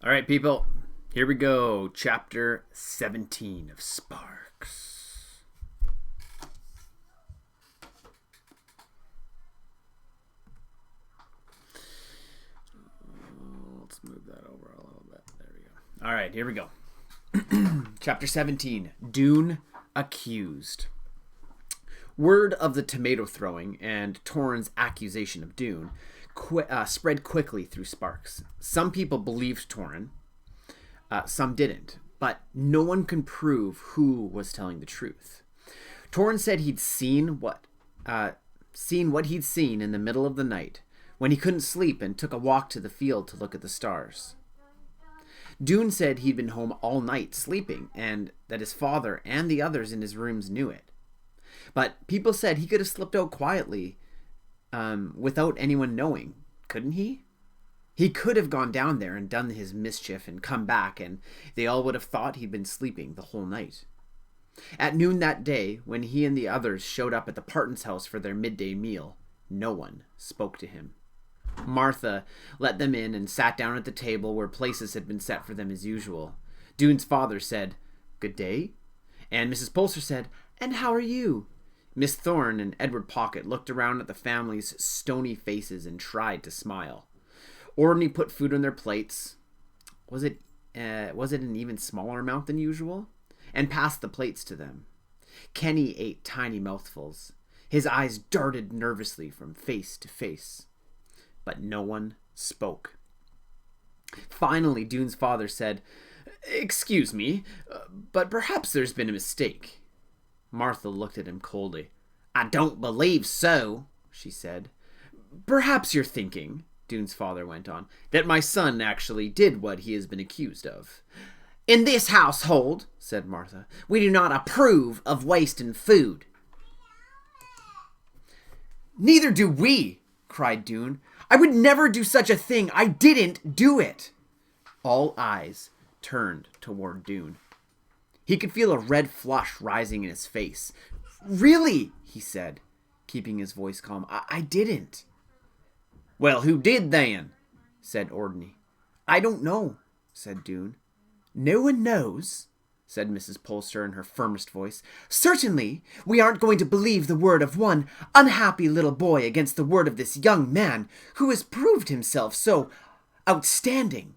All right, people, here we go. Chapter 17 of Sparks. Let's move that over a little bit. There we go. All right, here we go. Chapter 17, Dune Accused. Word of the tomato throwing and Torrhen's accusation of Dune spread quickly through Sparks. Some people believed Torrhen, some didn't, but no one can prove who was telling the truth. Torrhen said he'd seen what he'd seen in the middle of the night when he couldn't sleep and took a walk to the field to look at the stars. Dune said he'd been home all night sleeping and that his father and the others in his rooms knew it. But people said he could have slipped out quietly without anyone knowing, couldn't he? He could have gone down there and done his mischief and come back, and they all would have thought he'd been sleeping the whole night. At noon that day, when he and the others showed up at the Parton's house for their midday meal, no one spoke to him. Martha let them in and sat down at the table where places had been set for them as usual. Dune's father said, "Good day," and Mrs. Pulser said, "And how are you?" Miss Thorne and Edward Pocket looked around at the family's stony faces and tried to smile. Ordney put food on their plates. Was it an even smaller amount than usual? And passed the plates to them. Kenny ate tiny mouthfuls. His eyes darted nervously from face to face. But no one spoke. Finally, Dune's father said, "Excuse me, but perhaps there's been a mistake." Martha looked at him coldly. "I don't believe so," she said. "Perhaps you're thinking," Dune's father went on, "that my son actually did what he has been accused of." "In this household," said Martha, "we do not approve of wasting food." "Neither do we," cried Dune. "I would never do such a thing. I didn't do it." All eyes turned toward Dune. He could feel a red flush rising in his face. "Really?" he said, keeping his voice calm. I didn't." "Well, who did then?" said Ordney. "I don't know," said Dune. "No one knows," said Mrs. Pulser in her firmest voice. "Certainly, we aren't going to believe the word of one unhappy little boy against the word of this young man who has proved himself so outstanding."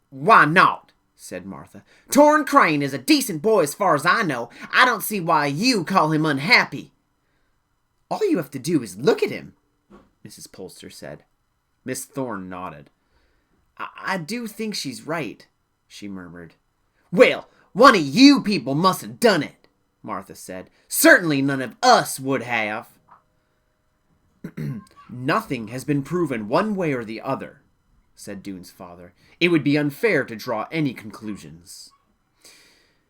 "Why not?" said Martha. "Torrhen Crane is a decent boy as far as I know. I don't see why you call him unhappy." "All you have to do is look at him," Mrs. Pulser said. Miss Thorne nodded. I do think she's right," she murmured. "Well, one of you people must have done it," Martha said. "Certainly none of us would have." "Nothing has been proven one way or the other," said Dune's father. "It would be unfair to draw any conclusions."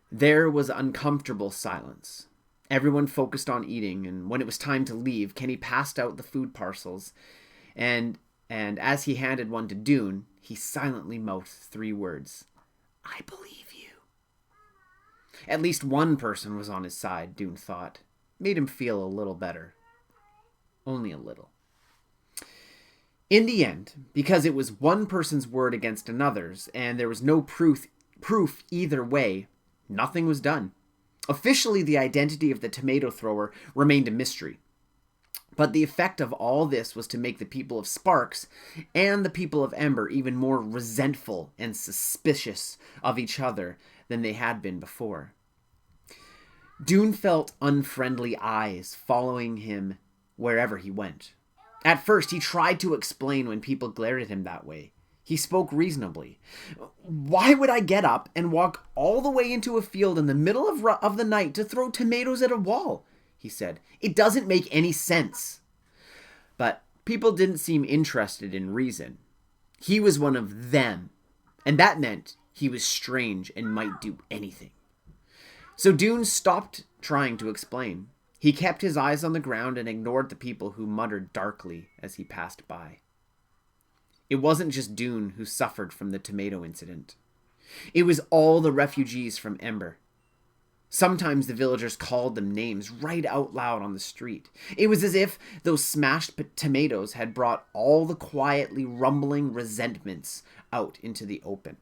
There was uncomfortable silence. Everyone focused on eating, and when it was time to leave, Kenny passed out the food parcels, and as he handed one to Dune, he silently mouthed 3 words. "I believe you." At least one person was on his side, Dune thought. Made him feel a little better. Only a little. In the end, because it was one person's word against another's, and there was no proof either way, nothing was done. Officially, the identity of the tomato thrower remained a mystery. But the effect of all this was to make the people of Sparks and the people of Ember even more resentful and suspicious of each other than they had been before. Dune felt unfriendly eyes following him wherever he went. At first, he tried to explain when people glared at him that way. He spoke reasonably. "Why would I get up and walk all the way into a field in the middle of the night to throw tomatoes at a wall?" he said. "It doesn't make any sense." But people didn't seem interested in reason. He was one of them, and that meant he was strange and might do anything. So Dune stopped trying to explain. He kept his eyes on the ground and ignored the people who muttered darkly as he passed by. It wasn't just Dune who suffered from the tomato incident. It was all the refugees from Ember. Sometimes the villagers called them names right out loud on the street. It was as if those smashed tomatoes had brought all the quietly rumbling resentments out into the open.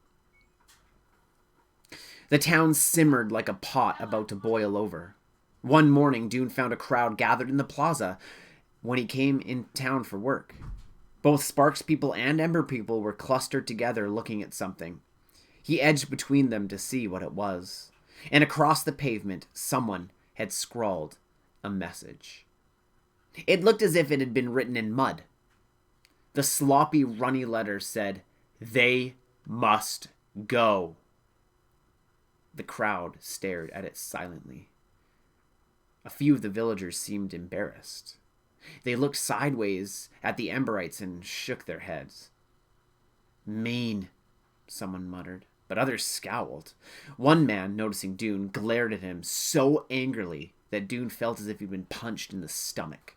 The town simmered like a pot about to boil over. One morning, Dune found a crowd gathered in the plaza when he came in town for work. Both Sparks people and Ember people were clustered together looking at something. He edged between them to see what it was. And across the pavement, someone had scrawled a message. It looked as if it had been written in mud. The sloppy, runny letters said, "They must go." The crowd stared at it silently. A few of the villagers seemed embarrassed. They looked sideways at the Emberites and shook their heads. "Mean," someone muttered, but others scowled. One man, noticing Dune, glared at him so angrily that Dune felt as if he'd been punched in the stomach.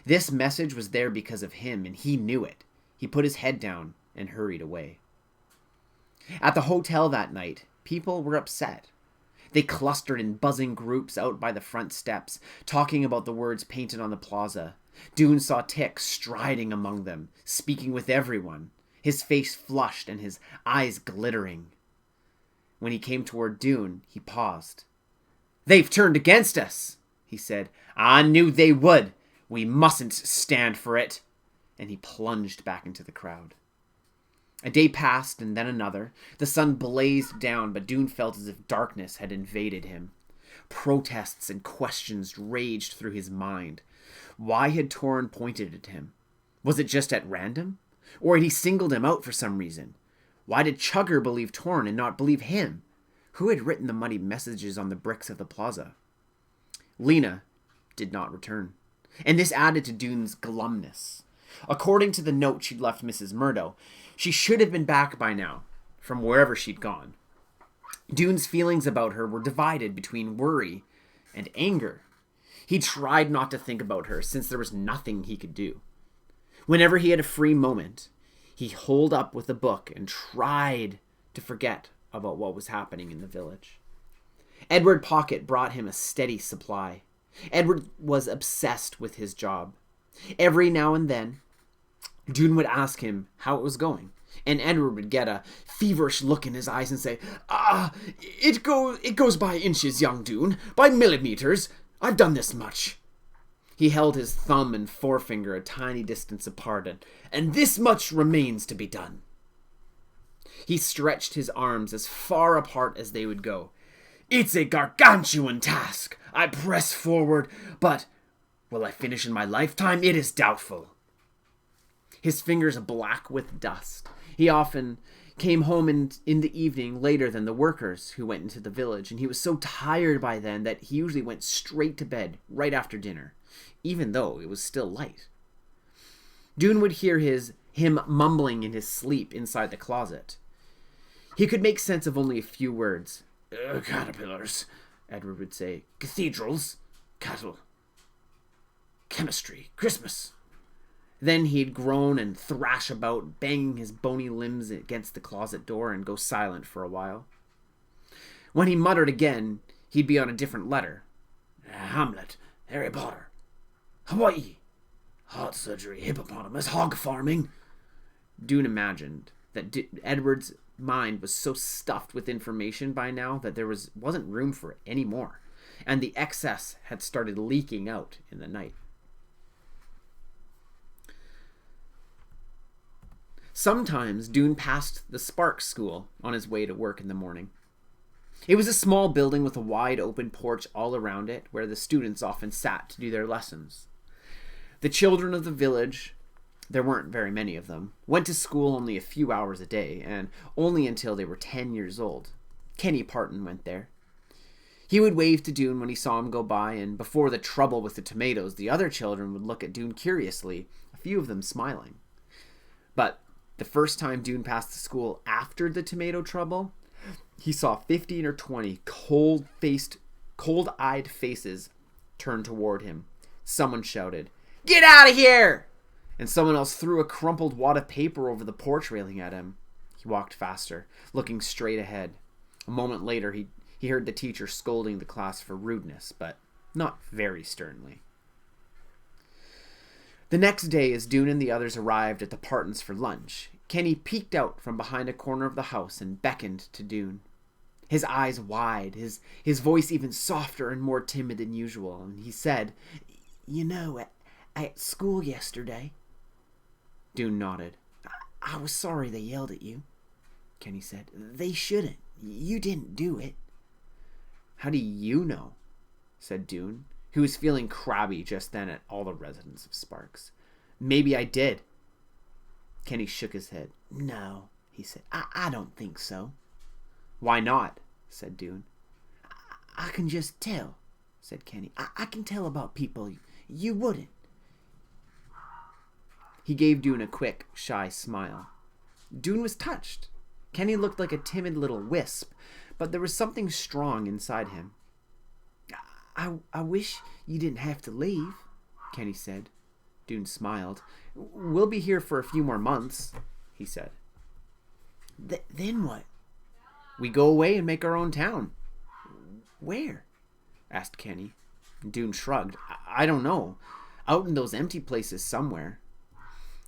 This message was there because of him, and he knew it. He put his head down and hurried away. At the hotel that night, people were upset. They clustered in buzzing groups out by the front steps, talking about the words painted on the plaza. Dune saw Tick striding among them, speaking with everyone, his face flushed and his eyes glittering. When he came toward Dune, he paused. "They've turned against us," he said. "I knew they would. We mustn't stand for it." And he plunged back into the crowd. A day passed, and then another. The sun blazed down, but Dune felt as if darkness had invaded him. Protests and questions raged through his mind. Why had Torn pointed at him? Was it just at random? Or had he singled him out for some reason? Why did Chugger believe Torn and not believe him? Who had written the muddy messages on the bricks of the plaza? Lena did not return, and this added to Dune's glumness. According to the note she'd left Mrs. Murdo, she should have been back by now, from wherever she'd gone. Dune's feelings about her were divided between worry and anger. He tried not to think about her, since there was nothing he could do. Whenever he had a free moment, he holed up with a book and tried to forget about what was happening in the village. Edward Pocket brought him a steady supply. Edward was obsessed with his job. Every now and then, Dune would ask him how it was going, and Edward would get a feverish look in his eyes and say, it goes by inches, young Dune, by millimeters. I've done this much." He held his thumb and forefinger a tiny distance apart, and "this much remains to be done." He stretched his arms as far apart as they would go. "It's a gargantuan task. I press forward, but will I finish in my lifetime? It is doubtful." His fingers black with dust. He often came home in the evening later than the workers who went into the village, and he was so tired by then that he usually went straight to bed right after dinner, even though it was still light. Dune would hear him mumbling in his sleep inside the closet. He could make sense of only a few words. "Caterpillars," Edward would say. "Cathedrals, cattle, chemistry, Christmas." Then he'd groan and thrash about, banging his bony limbs against the closet door, and go silent for a while. When he muttered again, he'd be on a different letter. "Hamlet, Harry Potter, Hawaii, heart surgery, hippopotamus, hog farming." Dune imagined that Edward's mind was so stuffed with information by now that there wasn't room for it anymore, and the excess had started leaking out in the night. Sometimes Dune passed the Sparks School on his way to work in the morning. It was a small building with a wide open porch all around it, where the students often sat to do their lessons. The children of the village, there weren't very many of them, went to school only a few hours a day, and only until they were 10 years old. Kenny Parton went there. He would wave to Dune when he saw him go by, and before the trouble with the tomatoes, the other children would look at Dune curiously, a few of them smiling. But the first time Dune passed the school after the tomato trouble, he saw 15 or 20 cold-eyed faces turn toward him. Someone shouted, "Get out of here!" And someone else threw a crumpled wad of paper over the porch railing at him. He walked faster, looking straight ahead. A moment later, He heard the teacher scolding the class for rudeness, but not very sternly. The next day, as Dune and the others arrived at the Partons for lunch, Kenny peeked out from behind a corner of the house and beckoned to Dune. His eyes wide, his voice even softer and more timid than usual, and he said, "You know, at school yesterday." Dune nodded. I was sorry they yelled at you," Kenny said. "They shouldn't. You didn't do it." "How do you know?" said Dune, who was feeling crabby just then at all the residents of Sparks. "Maybe I did." Kenny shook his head. "No," he said. I don't think so." "Why not?" said Dune. I can just tell," said Kenny. I can tell about people you wouldn't." He gave Dune a quick, shy smile. Dune was touched. Kenny looked like a timid little wisp, but there was something strong inside him. I wish you didn't have to leave," Kenny said. Dune smiled. "We'll be here for a few more months," he said. Then what?" "We go away and make our own town." "Where?" asked Kenny. Dune shrugged. I don't know. Out in those empty places somewhere."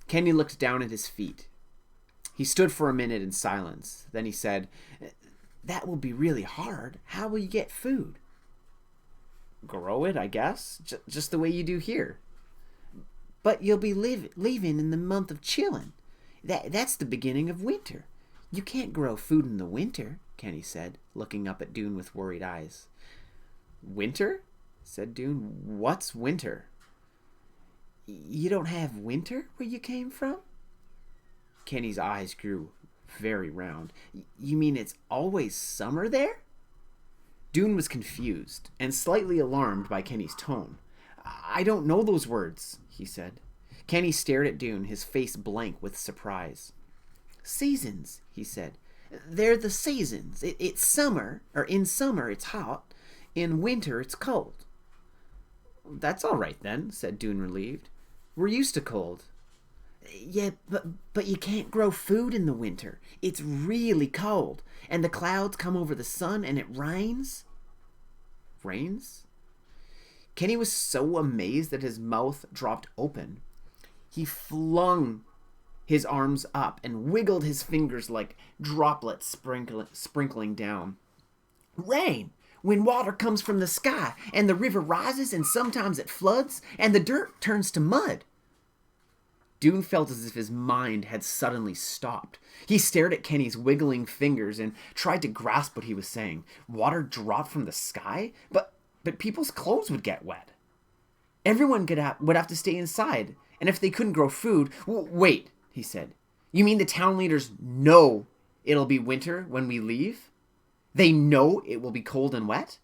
Kenny looked down at his feet. He stood for a minute in silence. Then he said, "That will be really hard. How will you get food?" "Grow it, I guess. Just the way you do here." "But you'll be leaving in the month of chillin'. That's the beginning of winter. You can't grow food in the winter," Kenny said, looking up at Dune with worried eyes. "Winter?" said Dune. "What's winter?" "You don't have winter where you came from?" Kenny's eyes grew very round. "You mean it's always summer there?" Dune was confused and slightly alarmed by Kenny's tone. "I don't know those words," he said. Kenny stared at Dune, his face blank with surprise. "Seasons," he said. "They're the seasons. It's summer, or in summer it's hot. In winter it's cold." "That's all right then," said Dune, relieved. "We're used to cold." "Yeah, but you can't grow food in the winter. It's really cold, and the clouds come over the sun, and it rains." "Rains?" Kenny was so amazed that his mouth dropped open. He flung his arms up and wiggled his fingers like droplets sprinkling down. "Rain! When water comes from the sky, and the river rises, and sometimes it floods, and the dirt turns to mud." Dune felt as if his mind had suddenly stopped. He stared at Kenny's wiggling fingers and tried to grasp what he was saying. Water dropped from the sky? But people's clothes would get wet. Everyone would have to stay inside, and if they couldn't grow food... "Wait," he said. "You mean the town leaders know it'll be winter when we leave? They know it will be cold and wet?"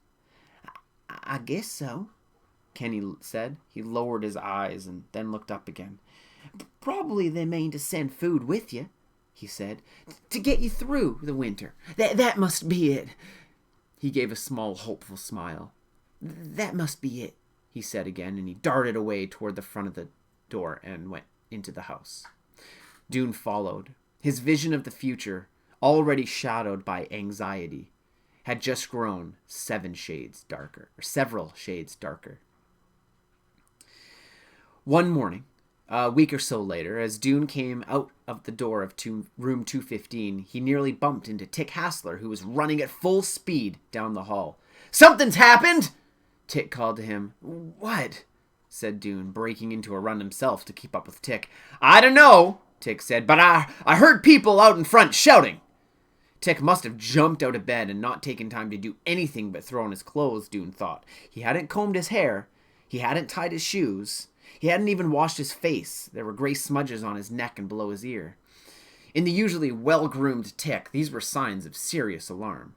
I guess so," Kenny said. He lowered his eyes and then looked up again. "Probably they mean to send food with you," he said, "to get you through the winter. That must be it." He gave a small, hopeful smile. "That must be it," he said again, and he darted away toward the front of the door and went into the house. Dune followed. His vision of the future, already shadowed by anxiety, had just grown several shades darker. One morning, a week or so later, as Dune came out of the door of room 215, he nearly bumped into Tick Hassler, who was running at full speed down the hall. "Something's happened!" Tick called to him. "What?" said Dune, breaking into a run himself to keep up with Tick. "I don't know," Tick said, "but I heard people out in front shouting." Tick must have jumped out of bed and not taken time to do anything but throw on his clothes, Dune thought. He hadn't combed his hair. He hadn't tied his shoes. He hadn't even washed his face. There were gray smudges on his neck and below his ear. In the usually well-groomed Tick, these were signs of serious alarm.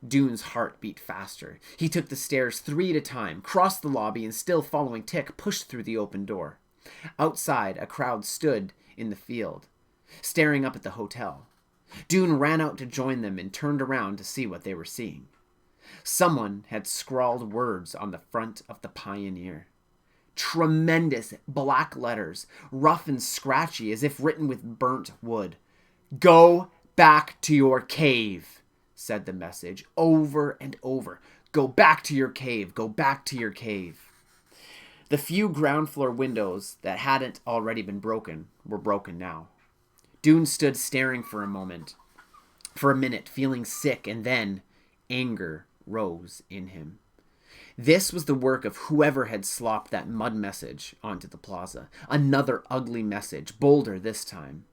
Dune's heart beat faster. He took the stairs 3 at a time, crossed the lobby, and still following Tick, pushed through the open door. Outside, a crowd stood in the field, staring up at the hotel. Dune ran out to join them and turned around to see what they were seeing. Someone had scrawled words on the front of the Pioneer. Tremendous black letters, rough and scratchy as if written with burnt wood. "Go back to your cave," said the message, over and over. Go back to your cave. Go back to your cave. The few ground floor windows that hadn't already been broken were broken now. Dune stood staring for a minute, feeling sick, and then anger rose in him. This was the work of whoever had slopped that mud message onto the plaza. Another ugly message, bolder this time.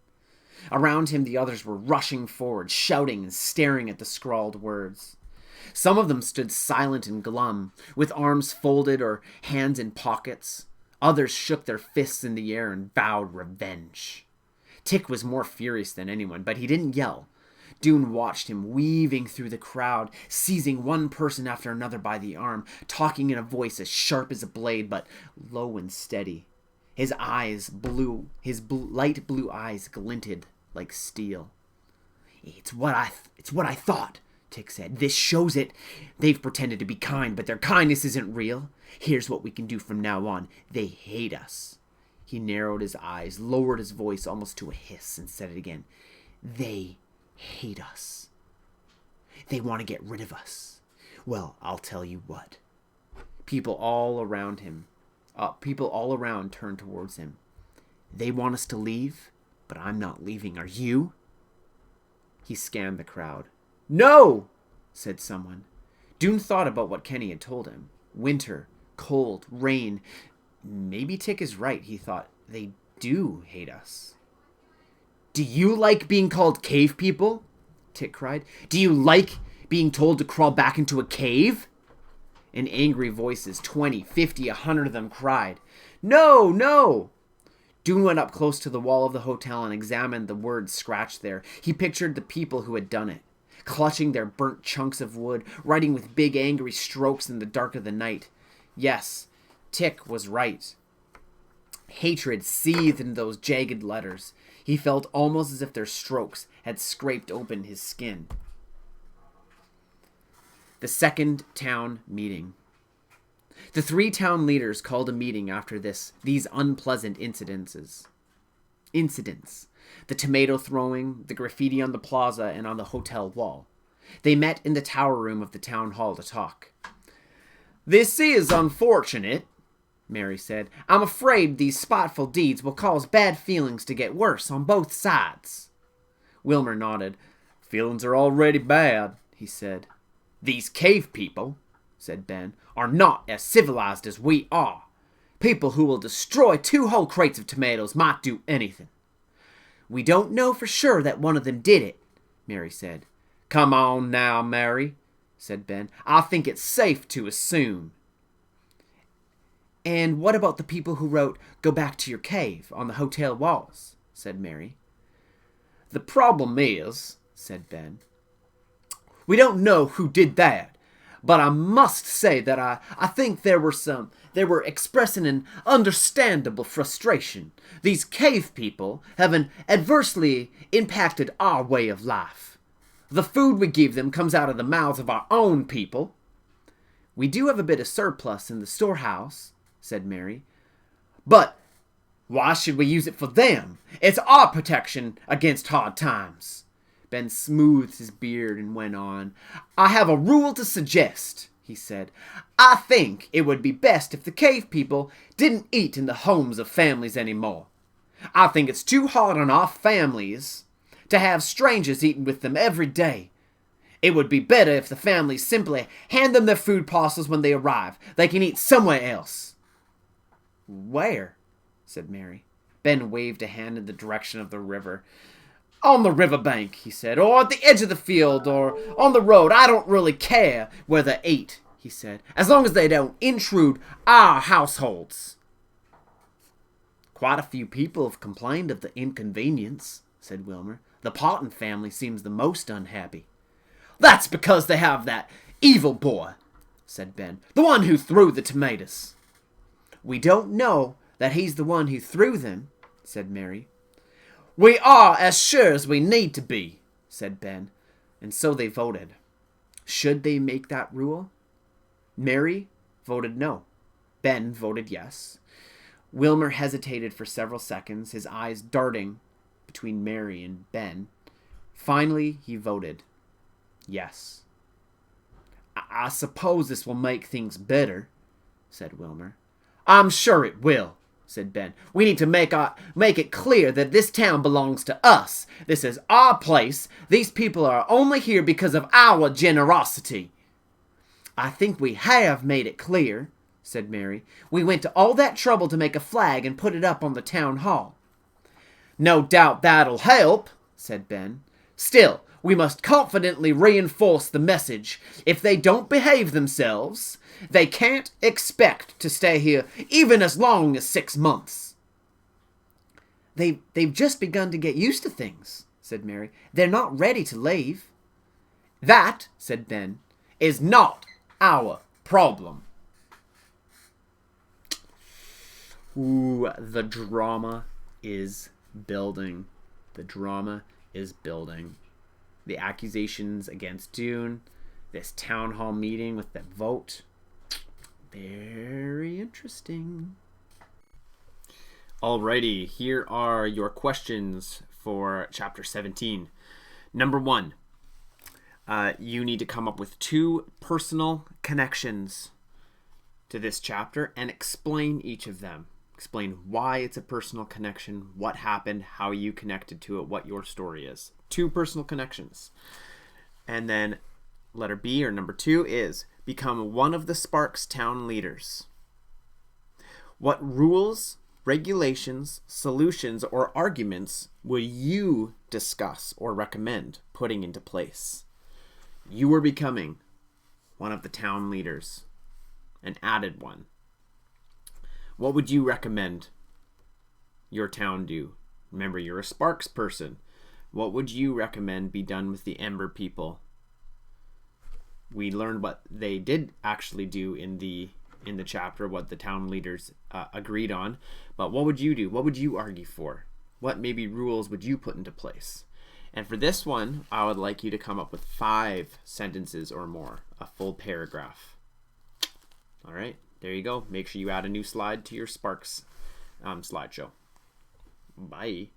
Around him, the others were rushing forward, shouting and staring at the scrawled words. Some of them stood silent and glum, with arms folded or hands in pockets. Others shook their fists in the air and vowed revenge. Tick was more furious than anyone, but he didn't yell. Dune watched him weaving through the crowd, seizing one person after another by the arm, talking in a voice as sharp as a blade, but low and steady. His light blue eyes glinted like steel. It's what I thought, Tick said. This shows it. They've pretended to be kind, but their kindness isn't real. Here's what we can do from now on. They hate us. He narrowed his eyes, lowered his voice almost to a hiss, and said it again. They hate us. They want to get rid of us. Well, I'll tell you what. People all around turned towards him. They want us to leave, but I'm not leaving. Are you? He scanned the crowd. No, said someone. Dune thought about what Kenny had told him. Winter, cold, rain. Maybe Tick is right, he thought. They do hate us. Do you like being called cave people? Tick cried. Do you like being told to crawl back into a cave? And angry voices, 20, 50, 100 of them cried. No, no! Dune went up close to the wall of the hotel and examined the words scratched there. He pictured the people who had done it, clutching their burnt chunks of wood, writing with big angry strokes in the dark of the night. Yes, Tick was right. Hatred seethed in those jagged letters. He felt almost as if their strokes had scraped open his skin. The second town meeting. The 3 town leaders called a meeting after these unpleasant incidents. The tomato throwing, the graffiti on the plaza and on the hotel wall. They met in the tower room of the town hall to talk. This is unfortunate, Mary said. I'm afraid these spiteful deeds will cause bad feelings to get worse on both sides. Wilmer nodded. Feelings are already bad, he said. These cave people, said Ben, are not as civilized as we are. People who will destroy 2 whole crates of tomatoes might do anything. We don't know for sure that one of them did it, Mary said. Come on now, Mary, said Ben. I think it's safe to assume. And what about the people who wrote, "Go back to your cave" on the hotel walls, said Mary. The problem is, said Ben, we don't know who did that, but I must say that I think they were expressing an understandable frustration. These cave people have adversely impacted our way of life. The food we give them comes out of the mouths of our own people. We do have a bit of surplus in the storehouse, said Mary. But why should we use it for them? It's our protection against hard times. Ben smoothed his beard and went on. I have a rule to suggest, he said. I think it would be best if the cave people didn't eat in the homes of families anymore. I think it's too hard on our families to have strangers eating with them every day. It would be better if the families simply hand them their food parcels when they arrive. They can eat somewhere else. Where? Said Mary. Ben waved a hand in the direction of the river. On the riverbank, he said, or at the edge of the field, or on the road. I don't really care where they eat, he said, as long as they don't intrude our households. Quite a few people have complained of the inconvenience, said Wilmer. The Parton family seems the most unhappy. That's because they have that evil boy, said Ben, the one who threw the tomatoes. We don't know that he's the one who threw them, said Mary. We are as sure as we need to be, said Ben, and so they voted. Should they make that rule? Mary voted no. Ben voted yes. Wilmer hesitated for several seconds, his eyes darting between Mary and Ben. Finally, he voted. Yes. I suppose this will make things better, said Wilmer. I'm sure it will, said Ben. We need to make it clear that this town belongs to us. This is our place. These people are only here because of our generosity. I think we have made it clear, said Mary. We went to all that trouble to make a flag and put it up on the town hall. No doubt that'll help, said Ben. Still, we must confidently reinforce the message. If they don't behave themselves, they can't expect to stay here even as long as 6 months. They've just begun to get used to things, said Mary. They're not ready to leave. That, said Ben, is not our problem. Ooh, the drama is building. The drama is building. The accusations against Dune, this town hall meeting with the vote. Very interesting. Alrighty, here are your questions for chapter 17. Number 1, you need to come up with 2 personal connections to this chapter and explain each of them. Explain why it's a personal connection, what happened, how you connected to it, what your story is. 2 personal connections. And then letter B, or number 2, is become one of the Sparks town leaders. What rules, regulations, solutions, or arguments would you discuss or recommend putting into place? You are becoming one of the town leaders, an added one. What would you recommend your town do? Remember, you're a Sparks person. What would you recommend be done with the Ember people? We learned what they did actually do in the chapter, what the town leaders agreed on. But what would you do? What would you argue for? What maybe rules would you put into place? And for this one, I would like you to come up with 5 sentences or more, a full paragraph. All right, there you go. Make sure you add a new slide to your Sparks slideshow. Bye.